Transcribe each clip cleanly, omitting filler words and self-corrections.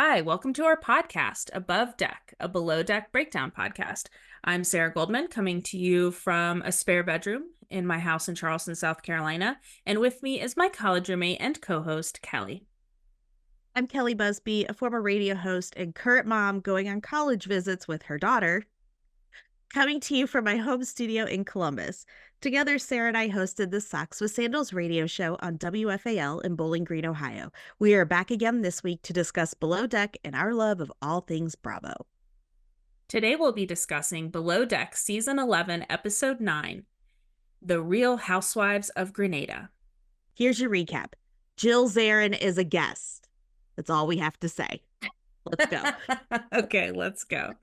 Hi, welcome to our podcast, Above Deck, a below deck breakdown podcast. I'm Sarah Goldman, coming to you from a spare bedroom in my house in Charleston, South Carolina. And with me is my college roommate and co-host, Kelly. I'm Kelly Busby, a former radio host and current mom going on college visits with her daughter, coming to you from my home studio in Columbus. Together, Sarah and I hosted the Socks with Sandals radio show on WFAL in Bowling Green, Ohio. We are back again this week to discuss Below Deck and our love of all things Bravo. Today we'll be discussing Below Deck Season 11, Episode 9, The Real Housewives of Grenada. Here's your recap. Jill Zarin is a guest. That's all we have to say. Let's go. Okay, let's go.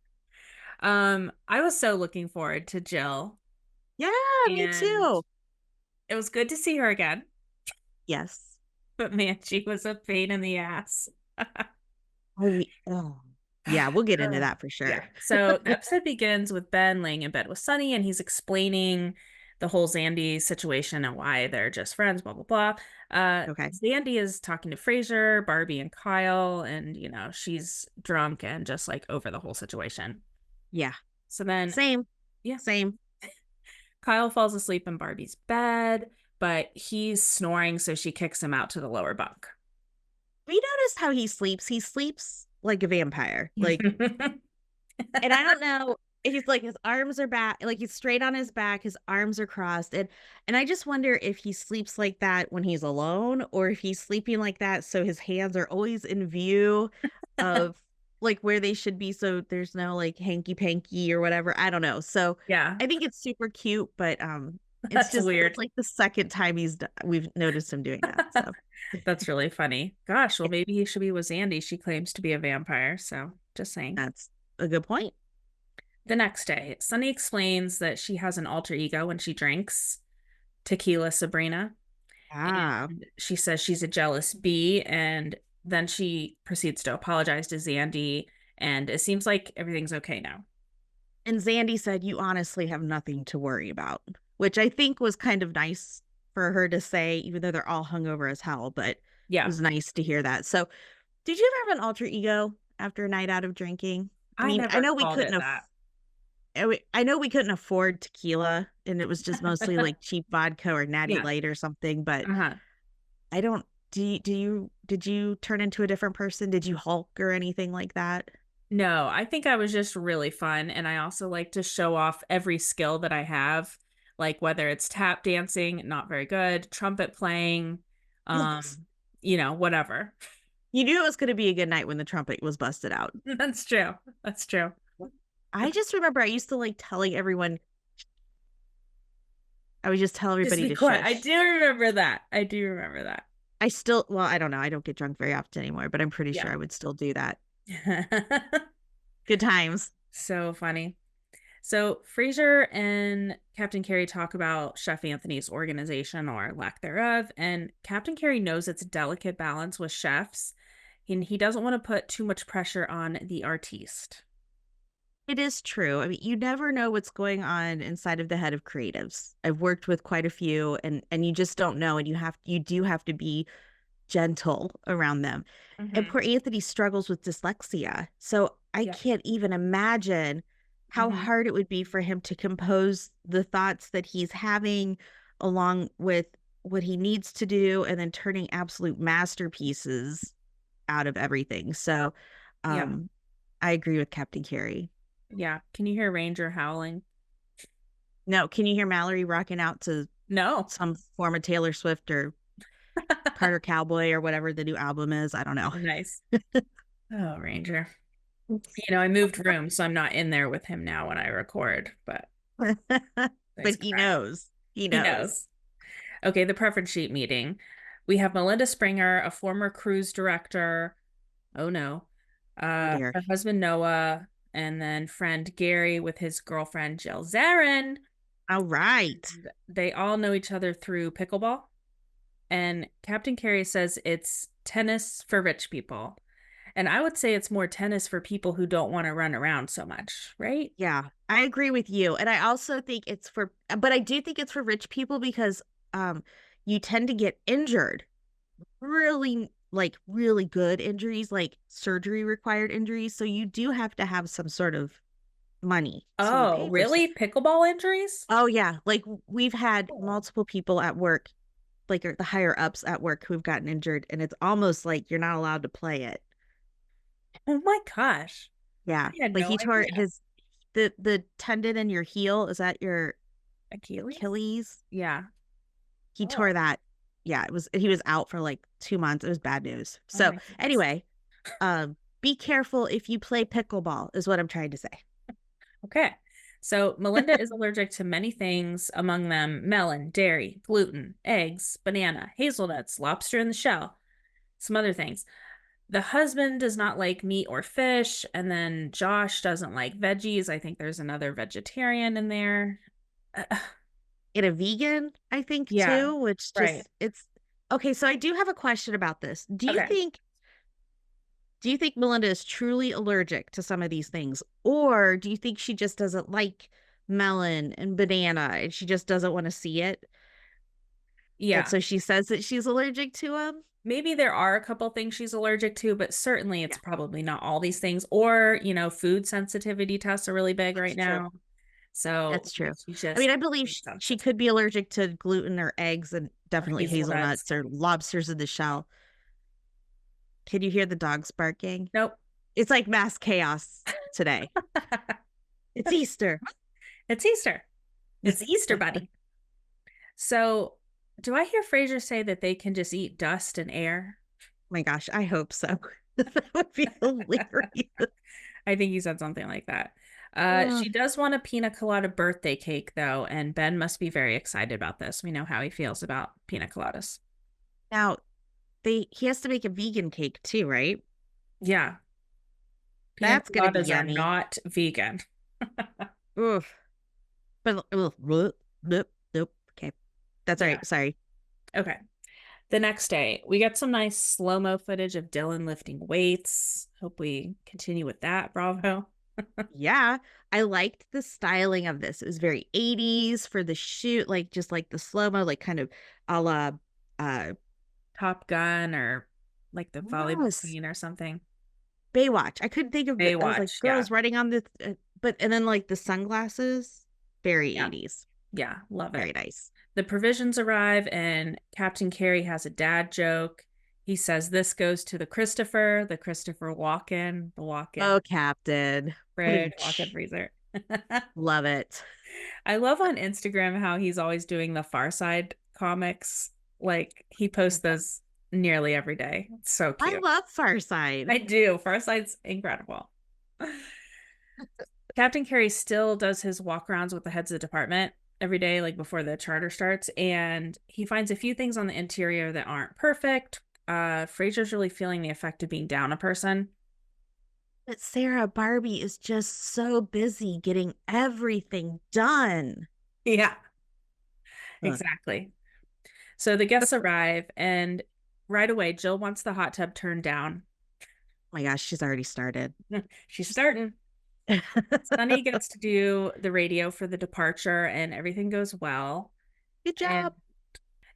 I was so looking forward to Jill. Yeah, me too. It was good to see her again. Yes. But man, she was a pain in the ass. Yeah, we'll get into that for sure. Yeah. So the episode begins with Ben laying in bed with Sunny, and he's explaining the whole Xandi situation and why they're just friends, blah, blah, blah. Okay. Xandi is talking to Fraser, Barbie, and Kyle, and, you know, she's drunk and just like over the whole situation. Yeah. So then... Same. Yeah. Same. Kyle falls asleep in Barbie's bed, but he's snoring, so she kicks him out to the lower bunk. We noticed how he sleeps. He sleeps like a vampire. Like, and I don't know if he's like, his arms are back, like he's straight on his back, his arms are crossed. And I just wonder if he sleeps like that when he's alone, or if he's sleeping like that so his hands are always in view of like where they should be, so there's no like hanky panky or whatever. I don't know. So yeah, I think it's super cute, but that's it's just weird. It's like the second time we've noticed him doing that. So that's really funny. Gosh, well, maybe he should be with Xandi. She claims to be a vampire, so just saying. That's a good point. The next day, Sunny explains that she has an alter ego when she drinks Tequila Sabrina. And she says she's a jealous bee, and then she proceeds to apologize to Xandi, and it seems like everything's okay now. And Xandi said, "You honestly have nothing to worry about," which I think was kind of nice for her to say, even though they're all hungover as hell. But yeah, it was nice to hear that. So, did you ever have an alter ego after a night out of drinking? I mean, I know we couldn't I know we couldn't afford tequila, and it was just mostly like cheap vodka or Natty Light or something. But I don't. Did you turn into a different person? Did you Hulk or anything like that? No, I think I was just really fun, and I also like to show off every skill that I have, like whether it's tap dancing, not very good, trumpet playing, you know, whatever. You knew it was going to be a good night when the trumpet was busted out. That's true. That's true. I just remember I used to like telling everyone. I would just tell everybody to shush. I do remember that. I still, well, I don't know. I don't get drunk very often anymore, but I'm pretty sure I would still do that. Good times. So funny. So Fraser and Captain Kerry talk about Chef Anthony's organization, or lack thereof, and Captain Kerry knows it's a delicate balance with chefs, and he doesn't want to put too much pressure on the artiste. It is true. I mean, you never know what's going on inside of the head of creatives. I've worked with quite a few, and you just don't know, and you do have to be gentle around them. And poor Anthony struggles with dyslexia, so I can't even imagine how hard it would be for him to compose the thoughts that he's having along with what he needs to do, and then turning absolute masterpieces out of everything. So I agree with Captain Kerry. Yeah. Can you hear Ranger howling? No. Can you hear Mallory rocking out to some form of Taylor Swift or Carter Cowboy or whatever the new album is? I don't know. Nice. Oh, Ranger. You know, I moved rooms, so I'm not in there with him now when I record, but but he knows. He knows. Okay, the preference sheet meeting. We have Melinda Springer, a former cruise director. Oh no. Her husband Noah, and then friend Gary with his girlfriend Jill Zarin. All right. And they all know each other through pickleball. And Captain Kerry says it's tennis for rich people. And I would say it's more tennis for people who don't want to run around so much, right? Yeah, I agree with you. And I also think but I do think it's for rich people because you tend to get injured really like really good injuries, like surgery required injuries. So you do have to have some sort of money to Oh, pay for stuff. really? Pickleball injuries? Oh yeah, like we've had Oh. multiple people at work, like the higher ups at work who've gotten injured, and it's almost like you're not allowed to play it. Oh my gosh. Yeah, I had like no he tore idea. the tendon in your heel. Is that your Achilles? Achilles? Yeah. He Oh, tore that. Yeah, it was he was out for like 2 months. It was bad news. oh So my goodness. anyway, be careful if you play pickleball, is what I'm trying to say. Okay. So Melinda is allergic to many things, among them melon, dairy, gluten, eggs, banana, hazelnuts, lobster in the shell, some other things. The husband does not like meat or fish, and then Josh doesn't like veggies. I think there's another vegetarian in there. Uh, And a vegan, I think yeah, too, which right. just it's okay. So I do have a question about this. Okay. Do you think Melinda is truly allergic to some of these things? Or do you think she just doesn't like melon and banana and she just doesn't want to see it? And Yeah. so she says that she's allergic to them? Maybe there are a couple things she's allergic to, but certainly it's Yeah, probably not all these things. Or, food sensitivity tests are really big right that's true. now. So That's true. she's I mean, just I believe food she sensitive could be allergic to gluten or eggs and or definitely hazelnuts. hazelnuts or lobsters in the shell. Can you hear the dogs barking? Nope. It's like mass chaos today. It's Easter. It's Easter. It's the Easter Bunny. So, do I hear Fraser say that they can just eat dust and air? My gosh, I hope so. That would be hilarious. I think he said something like that. Ugh. She does want a pina colada birthday cake, though, and Ben must be very excited about this. We know how he feels about pina coladas. Now, he has to make a vegan cake too, right? Yeah, pina That's gonna be coladas are yummy. not vegan. Oof. But nope, nope. Okay, that's all Yeah. right. Sorry. Okay. The next day, we got some nice slow-mo footage of Dylan lifting weights. Hope we continue with that. Bravo. Yeah, I liked the styling of this. It was very 80s for the shoot, like just like the slow mo, like kind of a la uh Top Gun or like the volleyball yes, scene or something. Baywatch. I couldn't think of it. I was like Baywatch. Yeah. girls running on the but and then like the sunglasses, very Yeah. 80s. Yeah. Love Very it. nice. The provisions arrive, and Captain Kerry has a dad joke. He says this goes to the Christopher Walken, the Walken Oh, Captain. Fred, Walken Freezer. Love it. I love on Instagram how he's always doing the Far Side comics. Like he posts those nearly every day. It's so I cute. love Farside. I do. Far Side's incredible. Captain Kerry still does his walk arounds with the heads of the department every day, like before the charter starts, and he finds a few things on the interior that aren't perfect. Fraser's really feeling the effect of being down a person. But Sarah Barbie is just so busy getting everything done. Yeah, Ugh. exactly. So the guests arrive, and right away, Jill wants the hot tub turned down. Oh my gosh, she's already started. She's starting. Sunny gets to do the radio for the departure, and everything goes well. Good And job.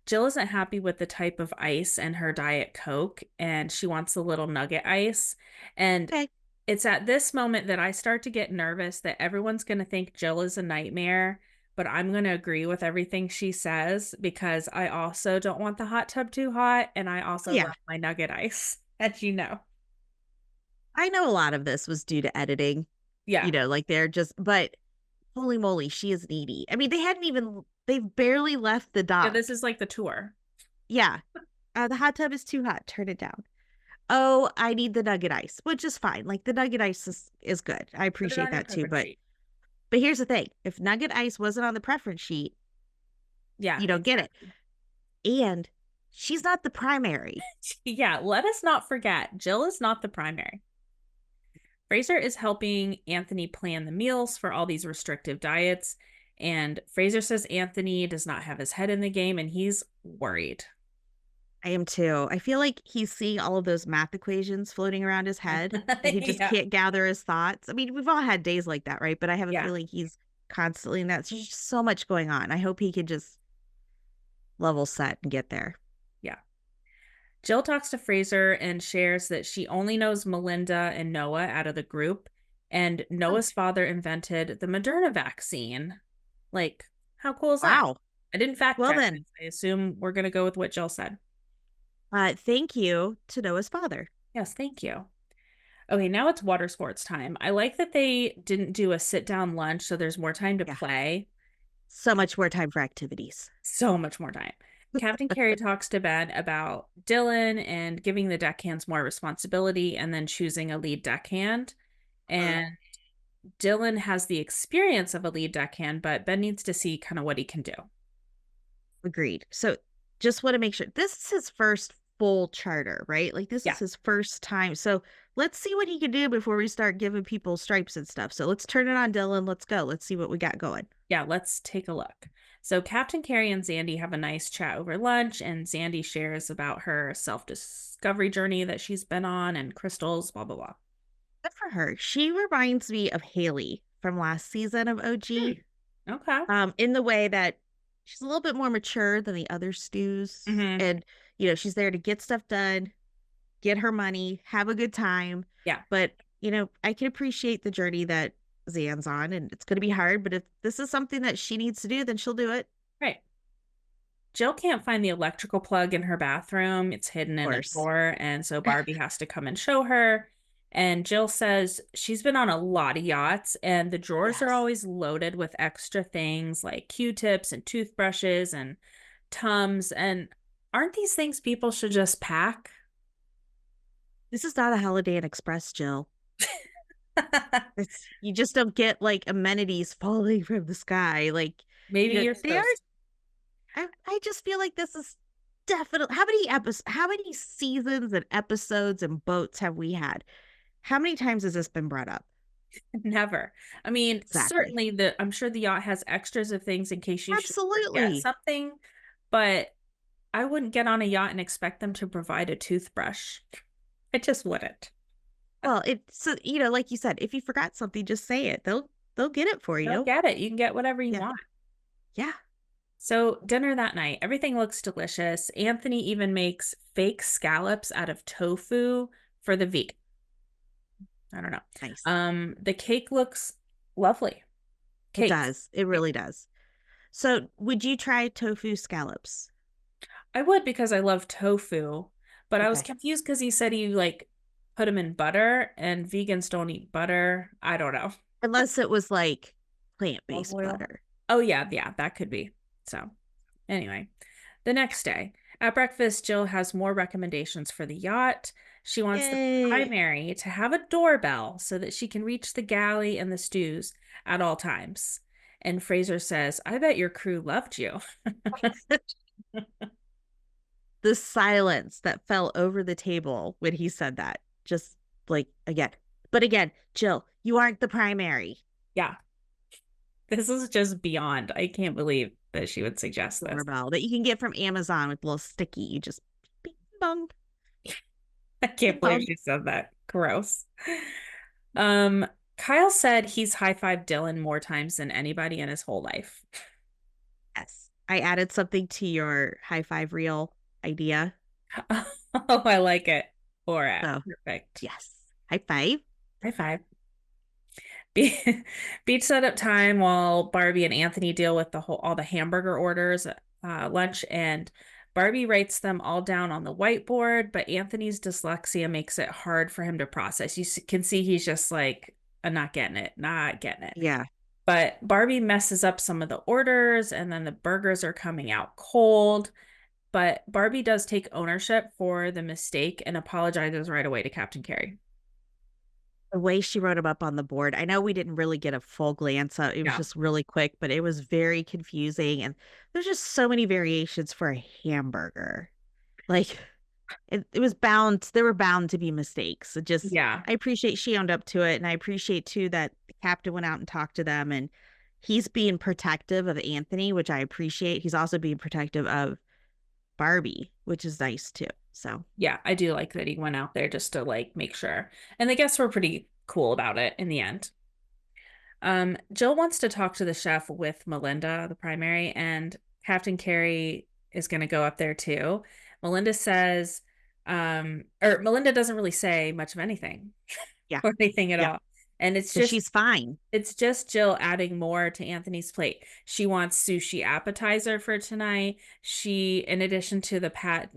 Jill isn't happy with the type of ice and her Diet Coke, and she wants the little nugget ice. And Okay. it's at this moment that I start to get nervous that everyone's going to think Jill is a nightmare, but I'm going to agree with everything she says because I also don't want the hot tub too hot, and I also Yeah. love my nugget ice, as you know. I know a lot of this was due to editing, Yeah. like they're just, but holy moly, she is needy. I mean, they've barely left the Yeah, dock. this is like the tour. Yeah. The hot tub is too hot. Turn it down. Oh, I need the nugget ice, which is fine. Like the nugget ice is good. I Put it appreciate on your that too. preference But sheet. here's the thing. If nugget ice wasn't on the preference sheet, Yeah, you don't get it. exactly. And she's not the primary. Yeah, let us not forget, Jill is not the primary. Fraser is helping Anthony plan the meals for all these restrictive diets. And Fraser says Anthony does not have his head in the game and he's worried. I am too. I feel like he's seeing all of those math equations floating around his head and he just Yeah. can't gather his thoughts. I mean, we've all had days like that, right? But I have a Yeah. feeling he's constantly in that. There's just so much going on. I hope he can just level set and get there. Yeah. Jill talks to Fraser and shares that she only knows Melinda and Noah out of the group, and Oh, Noah's father invented the Moderna vaccine. Like, how cool is that? wow. I didn't fact Well check then, this. I assume we're going to go with what Jill said. thank you to Noah's father. Yes, thank you. Okay, now it's water sports time. I like that they didn't do a sit down lunch, so there's more time to Yeah, play. so much more time for activities. So much more time. Captain Kerry talks to Ben about Dylan and giving the deckhands more responsibility and then choosing a lead deckhand. And Dylan has the experience of a lead deckhand, but Ben needs to see kind of what he can do. Agreed. So just want to make sure this is his first full charter, right? Like this Yeah. is his first time. So let's see what he can do before we start giving people stripes and stuff. So let's turn it on, Dylan. Let's go. Let's see what we got going. Yeah, let's take a look. So Captain Kerry and Xandi have a nice chat over lunch, and Xandi shares about her self-discovery journey that she's been on and crystals, blah, blah, blah. Good for her. She reminds me of Haley from last season of OG. Okay. In the way that she's a little bit more mature than the other stews. Mm-hmm. And, she's there to get stuff done, get her money, have a good time. Yeah. But, I can appreciate the journey that Zan's on, and it's going to be hard. But if this is something that she needs to do, then she'll do it. Right. Jill can't find the electrical plug in her bathroom. It's hidden in a drawer. And so Barbie has to come and show her. And Jill says she's been on a lot of yachts, and the drawers are always loaded with extra things like Q-tips and toothbrushes and Tums. And aren't these things people should just pack? This is not a Holiday Inn Express, Jill. You just don't get like amenities falling from the sky. Like Maybe you're they are. supposed I just feel like this is definitely how many seasons and episodes and boats have we had? How many times has this been brought up? to. Never. I mean, Exactly. certainly I'm sure the yacht has extras of things in case you should forget Absolutely. something, but I wouldn't get on a yacht and expect them to provide a toothbrush. I just wouldn't. Well, it's so like you said, if you forgot something, just say it. They'll get it for They'll you. get it. You can get whatever you Yeah. want. Yeah. So, dinner that night, everything looks delicious. Anthony even makes fake scallops out of tofu for the vegan. I don't know. Nice. The cake looks lovely. It does. It really does. So, would you try tofu scallops? I would because I love tofu, but I was confused because he said he like put them in butter, and vegans don't eat butter. I don't know. Unless it was like plant-based butter. Oh yeah, that could be. So, anyway, the next day at breakfast, Jill has more recommendations for the yacht. She wants the primary to have a doorbell so that she can reach the galley and the stews at all times. And Fraser says, I bet your crew loved you. The silence that fell over the table when he said that, just like again. But again, Jill, you aren't the primary. Yeah. This is just beyond. I can't believe that she would suggest this. Doorbell that you can get from Amazon with a little sticky. You just bing bong. I can't believe she said that. Gross. Kyle said he's high-fived Dylan more times than anybody in his whole life. Yes. I added something to your high five reel idea. Oh, I like it. So, perfect. Yes. High five. High five. Beach setup time while Barbie and Anthony deal with all the hamburger orders, lunch, and Barbie writes them all down on the whiteboard, but Anthony's dyslexia makes it hard for him to process. You can see he's just like, I'm not getting it. Yeah. But Barbie messes up some of the orders, and then the burgers are coming out cold. But Barbie does take ownership for the mistake and apologizes right away to Captain Kerry. The way she wrote them up on the board, I know we didn't really get a full glance. It was just really quick, but it was very confusing. And there's just so many variations for a hamburger. Like it was bound, there were bound to be mistakes. I appreciate she owned up to it. And I appreciate too that the captain went out and talked to them, and he's being protective of Anthony, which I appreciate. He's also being protective of Barbie, which is nice too. So yeah, I do like that he went out there just to like make sure. And the guests were pretty cool about it in the end. Jill wants to talk to the chef with Melinda, the primary, and Captain Kerry is going to go up there too. Melinda says Or Melinda doesn't really say much of anything Yeah. or anything at Yeah. all. And Because she's fine. it's just Jill adding more to Anthony's plate. She wants sushi appetizer for tonight. She, in addition to the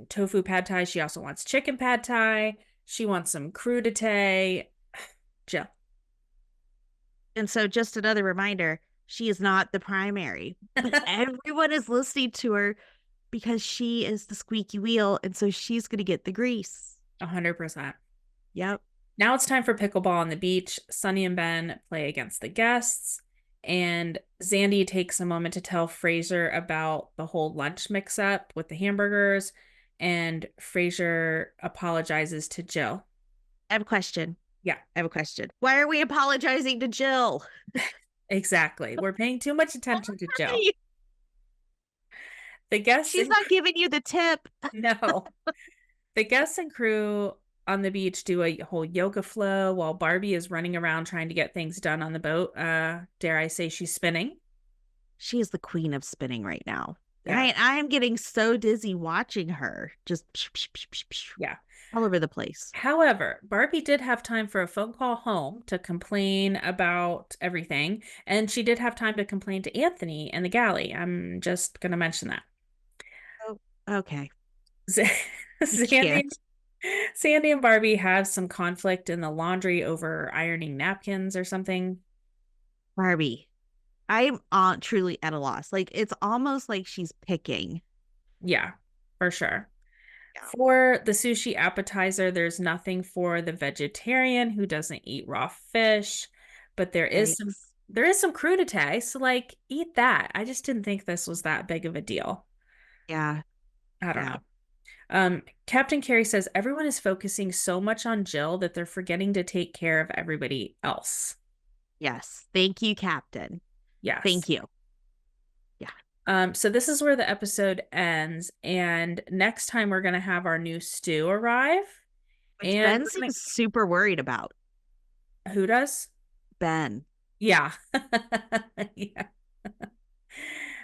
tofu pad thai, she also wants chicken pad thai. She wants some crudité. Jill. And so, just another reminder, she is not the primary, but everyone is listening to her because she is the squeaky wheel. And so, she's going to get the grease. 100%. Yep. Now it's time for pickleball on the beach. Sunny and Ben play against the guests, and Xandi takes a moment to tell Fraser about the whole lunch mix-up with the hamburgers, and Fraser apologizes to Jill. I have a question. Yeah. I have a question. Why are we apologizing to Jill? Exactly. We're paying too much attention to Jill. The guests She's not giving you the tip. No. The guests and crew on the beach do a whole yoga flow while Barbie is running around trying to get things done on the boat. Dare I say she's spinning? She is the queen of spinning right now. Yeah. I am getting so dizzy watching her just Yeah. all over the place. However, Barbie did have time for a phone call home to complain about everything, and she did have time to complain to Anthony and the galley. I'm just going to mention that. Oh, okay. Sandy, Sandy and Barbie have some conflict in the laundry over ironing napkins or something. Barbie, I'm truly at a loss. Like, it's almost like she's picking. Yeah, for sure. Yeah. For the sushi appetizer, there's nothing for the vegetarian who doesn't eat raw fish, but there is some crudité, so like eat that. I just didn't think this was that big of a deal. Yeah. I don't know. Captain Kerry says everyone is focusing so much on Jill that they're forgetting to take care of everybody else. Yes. Thank you, Captain. Yes. Thank you. Yeah. So this is where the episode ends, and next time we're gonna have our new stew arrive. Which Ben seems super worried about. Who does? Ben. Yeah. Yeah.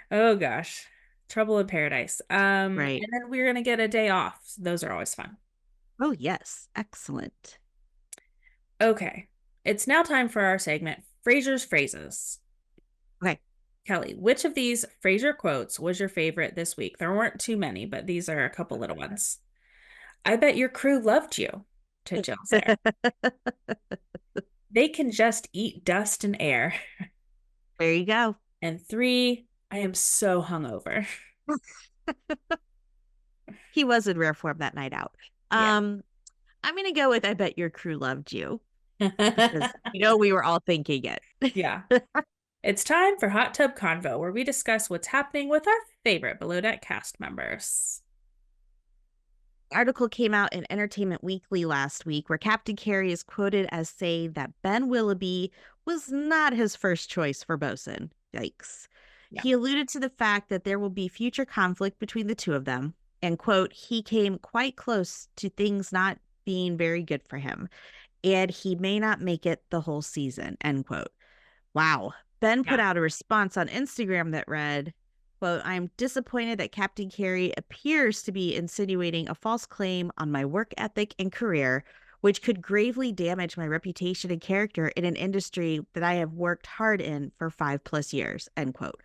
Oh gosh. Trouble in paradise. Right. And then we're gonna get a day off. So those are always fun. Oh, yes. Excellent. Okay. It's now time for our segment, Fraser's Phrases. Okay. Kelly, which of these Fraser quotes was your favorite this week? There weren't too many, but these are a couple little ones. I bet your crew loved you, to Jill there. They can just eat dust and air. There you go. And 3, I am so hungover. He was in rare form that night out. Yeah. I'm gonna go with I bet your crew loved you. Because we were all thinking it. Yeah. It's time for Hot Tub Convo, where we discuss what's happening with our favorite Below Deck cast members. Article came out in Entertainment Weekly last week where Captain Kerry is quoted as saying that Ben Willoughby was not his first choice for bosun. Yikes. Yeah. He alluded to the fact that there will be future conflict between the two of them, and quote, he came quite close to things not being very good for him, and he may not make it the whole season, end quote. Wow. Ben put out a response on Instagram that read, quote, I'm disappointed that Captain Kerry appears to be insinuating a false claim on my work ethic and career, which could gravely damage my reputation and character in an industry that I have worked hard in for 5+ years, end quote.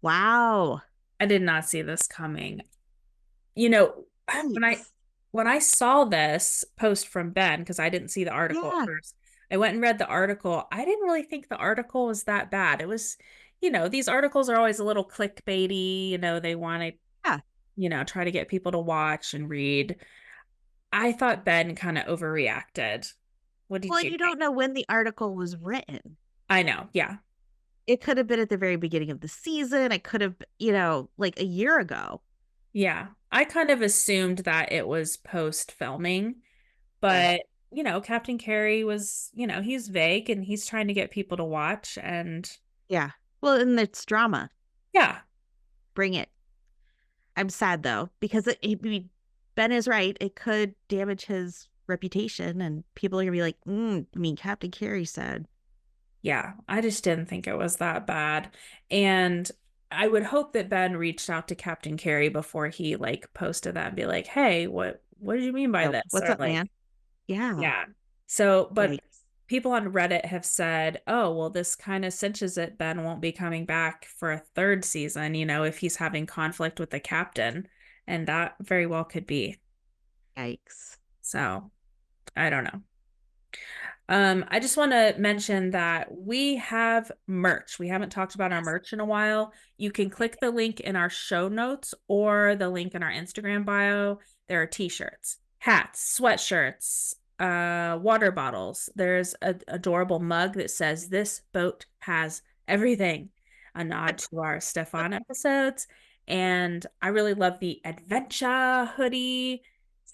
Wow. I did not see this coming. When I saw this post from Ben, because I didn't see the article at first, I went and read the article. I didn't really think the article was that bad. It was, these articles are always a little clickbaity. They want to, try to get people to watch and read. I thought Ben kind of overreacted. What did you think? You don't know when the article was written. I know. Yeah. It could have been at the very beginning of the season. It could have, like a year ago. Yeah. I kind of assumed that it was post filming, but Captain Kerry was, he's vague and he's trying to get people to watch, and yeah. Well, and it's drama. Yeah. Bring it. I'm sad though, because Ben is right. It could damage his reputation and people are gonna be like, Captain Kerry said. Yeah, I just didn't think it was that bad. And I would hope that Ben reached out to Captain Kerry before he like posted that and be like, "Hey, what did you mean by Oh, this?" what's Or up, like, man? Yeah. yeah. So, but Yikes. people on Reddit have said, "Oh, well, this kind of cinches it. Ben won't be coming back for a third season, if he's having conflict with the captain." And that very well could be. Yikes. So, I don't know. I just want to mention that we have merch. We haven't talked about our merch in a while. You can click the link in our show notes or the link in our Instagram bio. There are t-shirts, hats, sweatshirts, water bottles. There's an adorable mug that says "This boat has everything," a nod to our Stefan episodes. And I really love the adventure hoodie.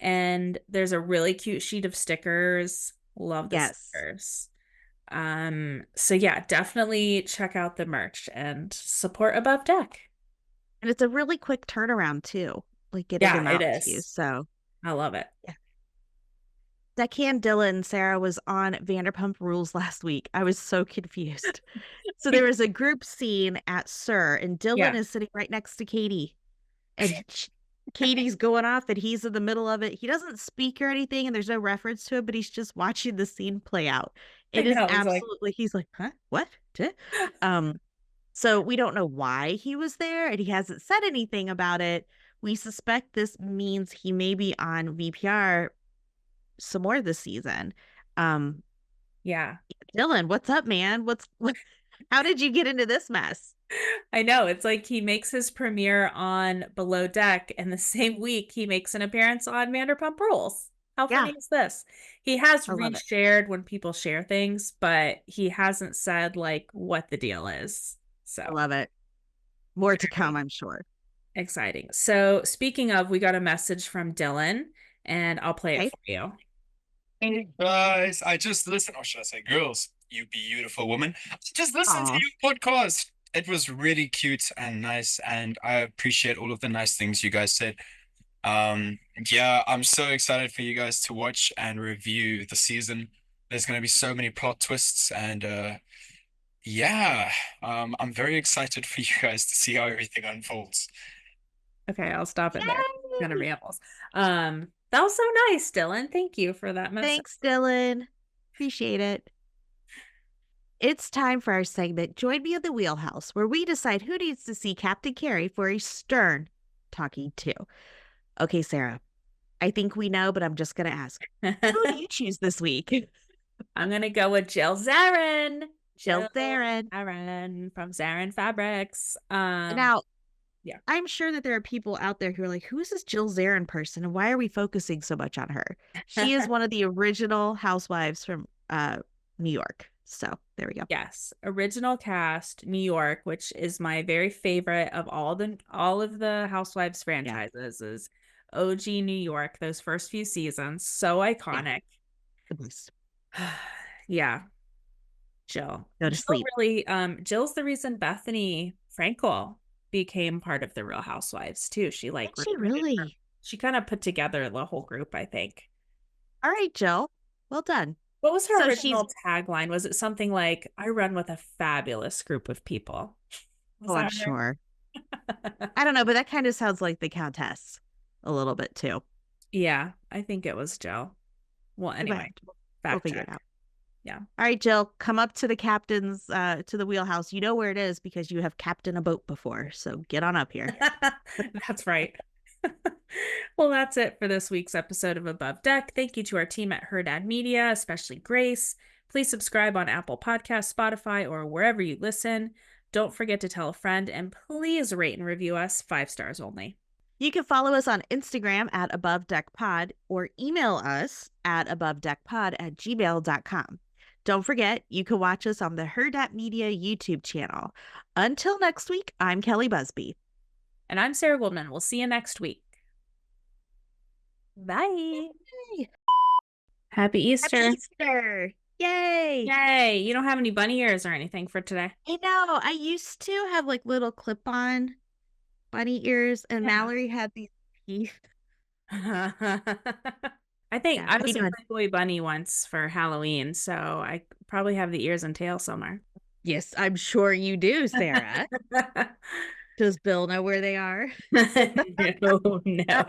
And there's a really cute sheet of stickers. Love the Yes. stickers. So yeah, definitely check out the merch and support Above Deck. And it's a really quick turnaround too, like getting Yeah, them it out to you. is. So, I love it. yeah. Deckhand Dylan Sarah was on Vanderpump Rules last week. I was so confused. So there was a group scene at Sir, and Dylan Yeah. is sitting right next to Katie, and Katie's going off, and he's in the middle of it. He doesn't speak or anything, and there's no reference to it, but he's just watching the scene play out. I It is know. He's like, absolutely. He's like, huh? What? Um, so we don't know why he was there, and he hasn't said anything about it. We suspect this means he may be on VPR some more this season. Um, yeah. Dylan, what's up, man? How did you get into this mess? I know. It's like he makes his premiere on Below Deck, and the same week he makes an appearance on Vanderpump Rules. How Yeah, funny is this? He has I love it. reshared when people share things, but he hasn't said like what the deal is. I So love it. More to come, very I'm sure. exciting. So speaking of, we got a message from Dylan, and I'll play it Okay. for you. Hey guys, I just listened, or should I say girls, you beautiful woman. I just listened to Aw, your podcast. It was really cute and nice, and I appreciate all of the nice things you guys said. Yeah, I'm so excited for you guys to watch and review the season. There's going to be so many plot twists, and yeah, I'm very excited for you guys to see how everything unfolds. Okay, I'll stop it there. Kind of yay! rambles. That was so nice, Dylan. Thank you for that message. Thanks, Dylan. Appreciate it. It's time for our segment, Join Me in the Wheelhouse, where we decide who needs to see Captain Kerry for a stern talking to. Okay, Sarah, I think we know, but I'm just going to ask, who do you choose this week? I'm gonna go with Jill Zarin. Jill Zarin. Zarin from Zarin Fabrics. Now, yeah. I'm sure that there are people out there who are like, who is this Jill Zarin person and why are we focusing so much on her? She is one of the original housewives from New York. So there we go. Yes, original cast, New York, which is my very favorite of all of the Housewives franchises, is OG New York. Those first few seasons, so iconic. The best. Yeah, Jill. Go to sleep. Jill's the reason Bethany Frankel became part of the Real Housewives too. She like Did she really? She kind of put together the whole group, I think. All right, Jill. Well done. What was her So original tagline? Was it something like, "I run with a fabulous group of people"? Was I'm that her? sure. I don't know, but that kind of sounds like the Countess a little bit too. Yeah, I think it was Jill. Well, anyway, We'll figure it out. Yeah. All right, Jill, come up to the captain's to the wheelhouse. You know where it is because you have captained a boat before. So get on up here. That's right. Well, that's it for this week's episode of Above Deck. Thank you to our team at Hurrdat Media, especially Grace. Please subscribe on Apple Podcasts, Spotify, or wherever you listen. Don't forget to tell a friend, and please rate and review us 5 stars only. You can follow us on Instagram at Above Deck Pod or email us at abovedeckpod@gmail.com. Don't forget, you can watch us on the Hurrdat Media YouTube channel. Until next week, I'm Kelly Busby. And I'm Sarah Goldman. We'll see you next week. Bye. Yay. Happy Easter. Happy Easter. Yay. Yay. You don't have any bunny ears or anything for today? I know. I used to have like little clip-on bunny ears, and Mallory had these teeth. I think I was a Playboy bunny once for Halloween, so I probably have the ears and tail somewhere. Yes, I'm sure you do, Sarah. Does Bill know where they are? No, no.